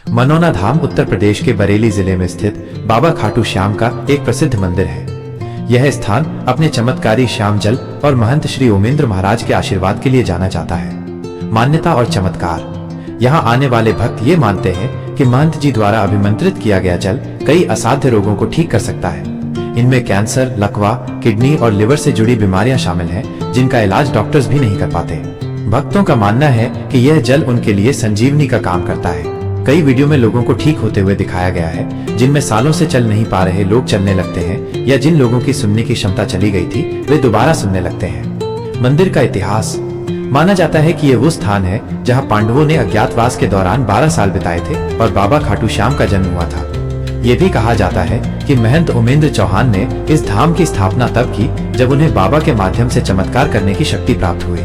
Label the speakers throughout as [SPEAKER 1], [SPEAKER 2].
[SPEAKER 1] मनोना धाम उत्तर प्रदेश के बरेली जिले में स्थित बाबा खाटू श्याम का एक प्रसिद्ध मंदिर है। यह स्थान अपने चमत्कारी श्याम जल और महंत श्री ओमेंद्र महाराज के आशीर्वाद के लिए जाना जाता है। मान्यता और चमत्कार। यहाँ आने वाले भक्त ये मानते हैं कि महंत जी द्वारा अभिमंत्रित किया गया जल कई असाध्य रोगों को ठीक कर सकता है। इनमें कैंसर, लकवा, किडनी और लिवर से जुड़ी बीमारियां शामिल हैं, जिनका इलाज डॉक्टर्स भी नहीं कर पाते। भक्तों का मानना है कि यह जल उनके लिए संजीवनी का काम करता है। कई वीडियो में लोगों को ठीक होते हुए दिखाया गया है, जिनमें सालों से चल नहीं पा रहे लोग चलने लगते हैं, या जिन लोगों की सुनने की क्षमता चली गई थी वे दोबारा सुनने लगते हैं। मंदिर का इतिहास। माना जाता है कि यह वो स्थान है जहां पांडवों ने अज्ञातवास के दौरान 12 साल बिताए थे और बाबा खाटू श्याम का जन्म हुआ था। ये भी कहा जाता है कि महंत ओमेंद्र चौहान ने इस धाम की स्थापना तब की जब उन्हें बाबा के माध्यम से चमत्कार करने की शक्ति प्राप्त हुई।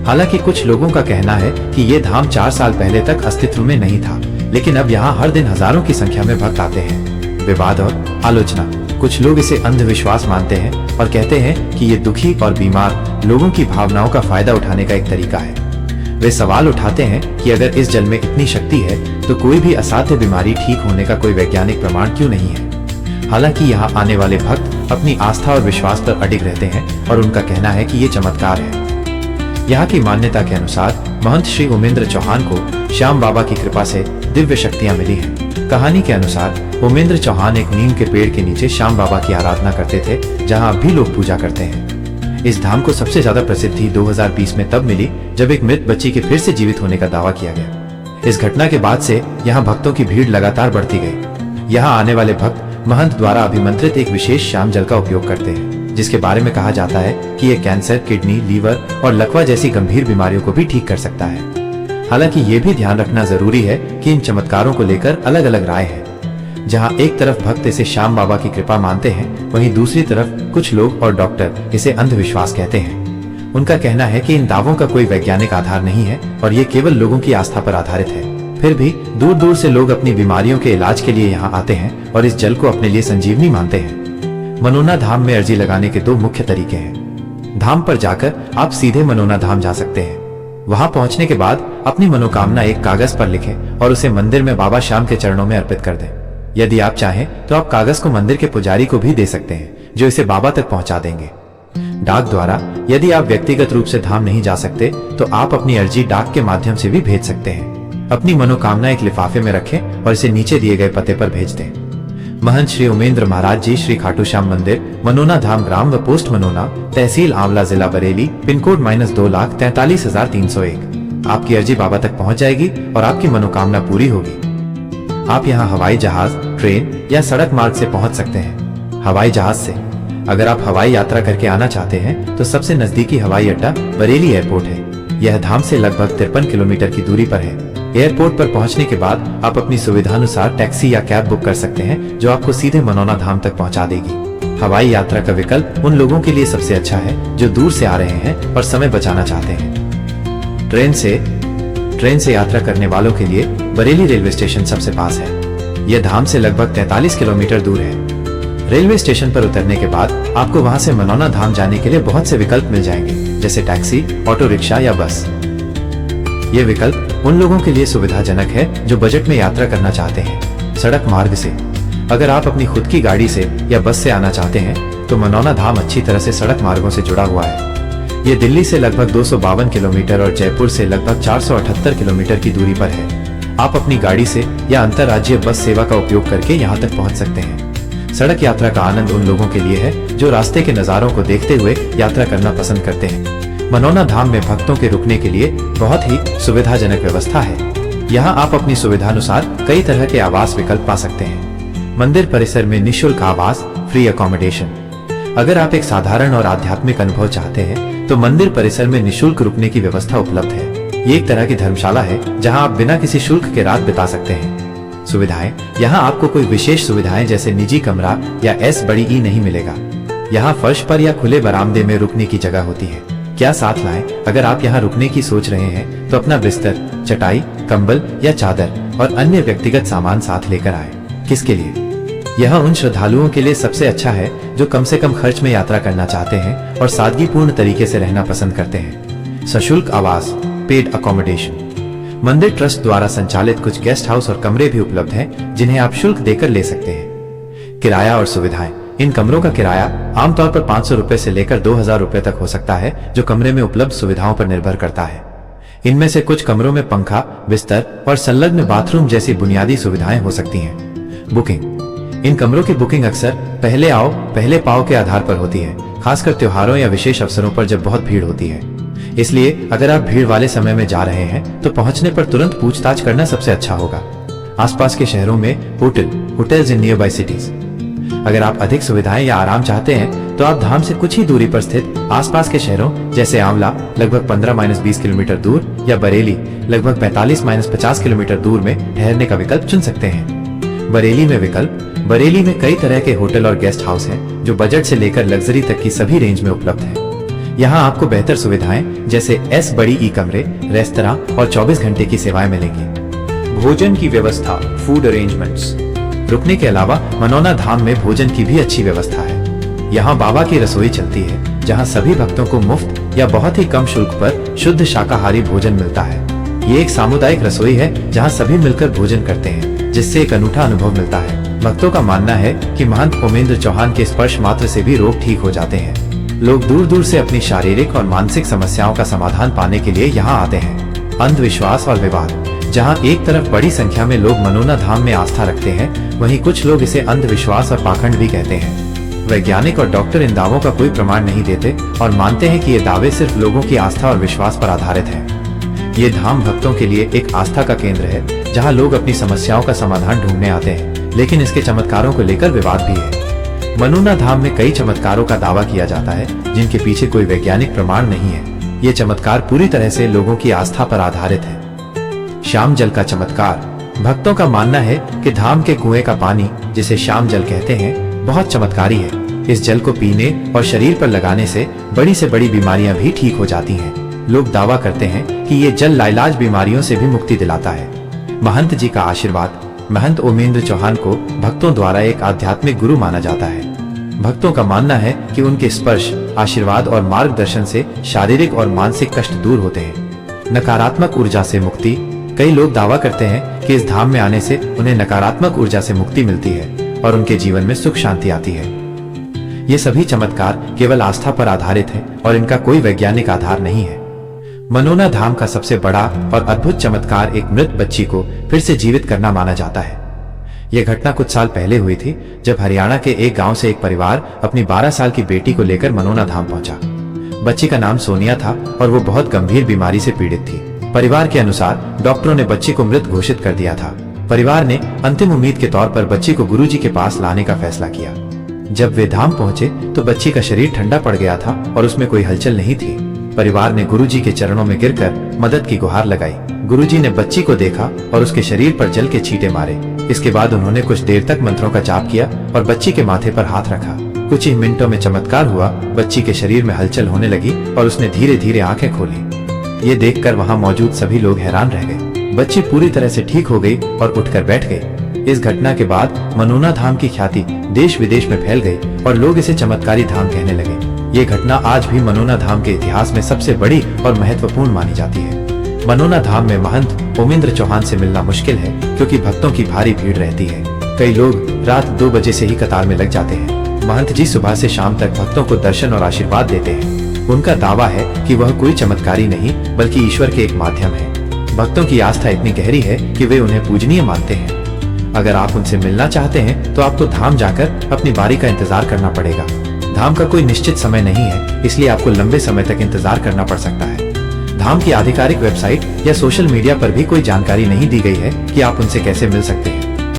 [SPEAKER 1] हालांकि कुछ लोगों का कहना है कि ये धाम 4 साल पहले तक अस्तित्व में नहीं था, लेकिन अब यहाँ हर दिन हजारों की संख्या में भक्त आते हैं। विवाद और आलोचना। कुछ लोग इसे अंधविश्वास मानते हैं और कहते हैं कि ये दुखी और बीमार लोगों की भावनाओं का फायदा उठाने का एक तरीका है। वे सवाल उठाते हैं कि अगर इस जल में इतनी शक्ति है तो कोई भी असाध्य बीमारी ठीक होने का कोई वैज्ञानिक प्रमाण क्यों नहीं है। हालांकि यहाँ आने वाले भक्त अपनी आस्था और विश्वास पर अडिग रहते हैं और उनका कहना है कि ये चमत्कार है। यहाँ की मान्यता के अनुसार महंत श्री ओमेंद्र चौहान को श्याम बाबा की कृपा से दिव्य शक्तियां मिली हैं। कहानी के अनुसार ओमेंद्र चौहान एक नीम के पेड़ के नीचे श्याम बाबा की आराधना करते थे, जहाँ अब भी लोग पूजा करते हैं। इस धाम को सबसे ज्यादा प्रसिद्धि 2020 में तब मिली जब एक मृत बच्ची के फिर से जीवित होने का दावा किया गया। इस घटना के बाद से यहाँ भक्तों की भीड़ लगातार बढ़ती गई। यहाँ आने वाले भक्त महंत द्वारा अभिमंत्रित एक विशेष श्याम जल का उपयोग करते हैं, जिसके बारे में कहा जाता है कि यह कैंसर, किडनी, लीवर और लकवा जैसी गंभीर बीमारियों को भी ठीक कर सकता है। हालांकि ये भी ध्यान रखना जरूरी है कि इन चमत्कारों को लेकर अलग अलग राय है। जहां एक तरफ भक्त इसे श्याम बाबा की कृपा मानते हैं, वहीं दूसरी तरफ कुछ लोग और डॉक्टर इसे अंधविश्वास कहते हैं। उनका कहना है कि इन दावों का कोई वैज्ञानिक आधार नहीं है और ये केवल लोगों की आस्था पर आधारित है। फिर भी दूर दूर से लोग अपनी बीमारियों के इलाज के लिए यहाँ आते हैं और इस जल को अपने लिए संजीवनी मानते हैं। मनोना धाम में अर्जी लगाने के 2 मुख्य तरीके हैं। धाम पर जाकर आप सीधे मनोना धाम जा सकते हैं। वहां पहुंचने के बाद अपनी मनोकामना एक कागज पर लिखें और उसे मंदिर में बाबा श्याम के चरणों में अर्पित कर दें। यदि आप चाहें तो आप कागज को मंदिर के पुजारी को भी दे सकते हैं, जो इसे बाबा तक पहुंचा देंगे। डाक द्वारा यदि आप व्यक्तिगत रूप से धाम नहीं जा सकते तो आप अपनी अर्जी डाक के माध्यम से भी भेज सकते हैं। अपनी मनोकामना एक लिफाफे में रखें और इसे नीचे दिए गए पते पर भेज दें। महंत श्री ओमेंद्र महाराज जी, श्री खाटू श्याम मंदिर, मनोना धाम, ग्राम व पोस्ट मनोना, तहसील आंवला, जिला बरेली, पिन कोड -2,43,301। आपकी अर्जी बाबा तक पहुंच जाएगी और आपकी मनोकामना पूरी होगी। आप यहाँ हवाई जहाज, ट्रेन या सड़क मार्ग से पहुंच सकते हैं। हवाई जहाज से अगर आप हवाई यात्रा करके आना चाहते हैं तो सबसे नजदीकी हवाई अड्डा बरेली एयरपोर्ट है। यह धाम से लगभग 53 किलोमीटर की दूरी पर है। एयरपोर्ट पर पहुंचने के बाद आप अपनी सुविधानुसार टैक्सी या कैब बुक कर सकते हैं, जो आपको सीधे मनोना धाम तक पहुंचा देगी। हवाई यात्रा का विकल्प उन लोगों के लिए सबसे अच्छा है जो दूर से आ रहे हैं और समय बचाना चाहते हैं। ट्रेन से यात्रा करने वालों के लिए बरेली रेलवे स्टेशन सबसे पास है। यह धाम से लगभग 43 किलोमीटर दूर है। रेलवे स्टेशन पर उतरने के बाद आपको वहां से मनोना धाम जाने के लिए बहुत से विकल्प मिल जाएंगे, जैसे टैक्सी, ऑटो रिक्शा या बस। ये विकल्प उन लोगों के लिए सुविधाजनक है जो बजट में यात्रा करना चाहते हैं। सड़क मार्ग से अगर आप अपनी खुद की गाड़ी से या बस से आना चाहते हैं तो मनोना धाम अच्छी तरह से सड़क मार्गों से जुड़ा हुआ है। ये दिल्ली से लगभग 252 किलोमीटर और जयपुर से लगभग 478 किलोमीटर की दूरी पर है। आप अपनी गाड़ी से या अंतर्राज्यीय बस सेवा का उपयोग करके यहाँ तक पहुँच सकते हैं। सड़क यात्रा का आनंद उन लोगों के लिए है जो रास्ते के नज़ारों को देखते हुए यात्रा करना पसंद करते हैं। मनोना धाम में भक्तों के रुकने के लिए बहुत ही सुविधाजनक व्यवस्था है। यहाँ आप अपनी सुविधानुसार कई तरह के आवास विकल्प पा सकते हैं। मंदिर परिसर में निःशुल्क आवास, फ्री अकोमोडेशन। अगर आप एक साधारण और आध्यात्मिक अनुभव चाहते हैं तो मंदिर परिसर में निःशुल्क रुकने की व्यवस्था उपलब्ध है। ये एक तरह की धर्मशाला है जहां आप बिना किसी शुल्क के रात बिता सकते हैं। सुविधाएं। यहाँ आपको कोई विशेष सुविधाएं जैसे निजी कमरा या SEE नहीं मिलेगा। यहाँ फर्श पर या खुले बरामदे में रुकने की जगह होती है। क्या साथ लाएं? अगर आप यहाँ रुकने की सोच रहे हैं तो अपना बिस्तर, चटाई, कंबल या चादर और अन्य व्यक्तिगत सामान साथ लेकर आए। किसके लिए? यह उन श्रद्धालुओं के लिए सबसे अच्छा है जो कम से कम खर्च में यात्रा करना चाहते हैं और सादगीपूर्ण तरीके से रहना पसंद करते हैं। सशुल्क आवास, पेड अकोमोडेशन। मंदिर ट्रस्ट द्वारा संचालित कुछ गेस्ट हाउस और कमरे भी उपलब्ध हैं, जिन्हें आप शुल्क देकर ले सकते हैं। किराया और सुविधाएं। इन कमरों का किराया आमतौर पर 500 रुपए से लेकर 2000 रुपए तक हो सकता है, जो कमरे में उपलब्ध सुविधाओं पर निर्भर करता है। इनमें से कुछ कमरों में पंखा, बिस्तर और संलग्न बाथरूम जैसी बुनियादी सुविधाएं हो सकती हैं। बुकिंग। इन कमरों की बुकिंग अक्सर पहले आओ पहले पाओ के आधार पर होती है, खासकर त्योहारों या विशेष अवसरों पर जब बहुत भीड़ होती है। इसलिए अगर आप भीड़ वाले समय में जा रहे हैं तो पहुंचने पर तुरंत पूछताछ करना सबसे अच्छा होगा। आसपास के शहरों में होटल्स इन नियरबाई सिटीज। अगर आप अधिक सुविधाएं या आराम चाहते हैं तो आप धाम से कुछ ही दूरी पर स्थित आसपास के शहरों जैसे आंवला लगभग 15-20 किलोमीटर दूर या बरेली लगभग 45-50 किलोमीटर दूर में ठहरने का विकल्प चुन सकते हैं। बरेली में कई तरह के होटल और गेस्ट हाउस हैं, जो बजट से लेकर लग्जरी तक की सभी रेंज में उपलब्ध हैं। यहाँ आपको बेहतर सुविधाएं जैसे बड़ी ई कमरे, रेस्तरां और 24 घंटे की सेवाएं मिलेंगी। भोजन की व्यवस्था, फूड अरेंजमेंट्स। रुकने के अलावा मनौना धाम में भोजन की भी अच्छी व्यवस्था है। यहाँ बाबा की रसोई चलती है, जहाँ सभी भक्तों को मुफ्त या बहुत ही कम शुल्क पर शुद्ध शाकाहारी भोजन मिलता है। ये एक सामुदायिक रसोई है, जहाँ सभी मिलकर भोजन करते हैं, जिससे एक अनूठा अनुभव मिलता है। भक्तों का मानना है कि महंत ओमेंद्र चौहान के स्पर्श मात्र से भी रोग ठीक हो जाते हैं। लोग दूर दूर से अपनी शारीरिक और मानसिक समस्याओं का समाधान पाने के लिए यहाँ आते हैं। अंधविश्वास और विवाद। जहाँ एक तरफ बड़ी संख्या में लोग मनौना धाम में आस्था रखते हैं, वहीं कुछ लोग इसे अंधविश्वास और पाखंड भी कहते हैं। वैज्ञानिक और डॉक्टर इन दावों का कोई प्रमाण नहीं देते और मानते हैं कि ये दावे सिर्फ लोगों की आस्था और विश्वास पर आधारित हैं। ये धाम भक्तों के लिए एक आस्था का केंद्र है, जहाँ लोग अपनी समस्याओं का समाधान ढूंढने आते हैं, लेकिन इसके चमत्कारों को लेकर विवाद भी है। मनौना धाम में कई चमत्कारों का दावा किया जाता है, जिनके पीछे कोई वैज्ञानिक प्रमाण नहीं है। ये चमत्कार पूरी तरह से लोगों की आस्था पर आधारित है। श्याम जल का चमत्कार। भक्तों का मानना है कि धाम के कुएं का पानी, जिसे श्याम जल कहते हैं, बहुत चमत्कारी है। इस जल को पीने और शरीर पर लगाने से बड़ी बीमारियां भी ठीक हो जाती हैं। लोग दावा करते हैं कि ये जल लाइलाज बीमारियों से भी मुक्ति दिलाता है। महंत जी का आशीर्वाद। महंत ओमेंद्र चौहान को भक्तों द्वारा एक आध्यात्मिक गुरु माना जाता है। भक्तों का मानना है कि उनके स्पर्श, आशीर्वाद और मार्गदर्शन से शारीरिक और मानसिक कष्ट दूर होते हैं। नकारात्मक ऊर्जा से मुक्ति। कई लोग दावा करते हैं कि इस धाम में आने से उन्हें नकारात्मक ऊर्जा से मुक्ति मिलती है और उनके जीवन में सुख शांति आती है। ये सभी चमत्कार केवल आस्था पर आधारित है और इनका कोई वैज्ञानिक आधार नहीं है। मनौना धाम का सबसे बड़ा और अद्भुत चमत्कार एक मृत बच्ची को फिर से जीवित करना माना जाता है। यह घटना कुछ साल पहले हुई थी, जब हरियाणा के एक गांव से एक परिवार अपनी 12 साल की बेटी को लेकर मनौना धाम पहुंचा। बच्ची का नाम सोनिया था और वो बहुत गंभीर बीमारी से पीड़ित थी। परिवार के अनुसार डॉक्टरों ने बच्ची को मृत घोषित कर दिया था। परिवार ने अंतिम उम्मीद के तौर पर बच्ची को गुरुजी के पास लाने का फैसला किया। जब वे धाम पहुंचे तो बच्ची का शरीर ठंडा पड़ गया था और उसमें कोई हलचल नहीं थी। परिवार ने गुरुजी के चरणों में गिरकर मदद की गुहार लगाई। गुरुजी ने बच्ची को देखा और उसके शरीर पर जल के छींटे मारे। इसके बाद उन्होंने कुछ देर तक मंत्रों का जाप किया और बच्ची के माथे पर हाथ रखा। कुछ ही मिनटों में चमत्कार हुआ। बच्ची के शरीर में हलचल होने लगी और उसने धीरे धीरे आंखें खोली। ये देखकर वहां मौजूद सभी लोग हैरान रह गए। बच्ची पूरी तरह से ठीक हो गई और उठकर बैठ गई। इस घटना के बाद मनौना धाम की ख्याति देश विदेश में फैल गई और लोग इसे चमत्कारी धाम कहने लगे। ये घटना आज भी मनौना धाम के इतिहास में सबसे बड़ी और महत्वपूर्ण मानी जाती है। मनौना धाम में महंत ओमेंद्र चौहान से मिलना मुश्किल है, क्योंकि भक्तों की भारी भीड़ रहती है। कई लोग रात 2 बजे से ही कतार में लग जाते हैं। महंत जी सुबह से शाम तक भक्तों को दर्शन और आशीर्वाद देते हैं। उनका दावा है कि वह कोई चमत्कारी नहीं बल्कि ईश्वर के एक माध्यम है। भक्तों की आस्था इतनी गहरी है कि वे उन्हें पूजनीय मानते हैं। अगर आप उनसे मिलना चाहते हैं तो आपको धाम जाकर अपनी बारी का इंतजार करना पड़ेगा। धाम का कोई निश्चित समय नहीं है, इसलिए आपको लंबे समय तक इंतजार करना पड़ सकता है। धाम की आधिकारिक वेबसाइट या सोशल मीडिया पर भी कोई जानकारी नहीं दी गई है कि आप उनसे कैसे मिल सकते हैं।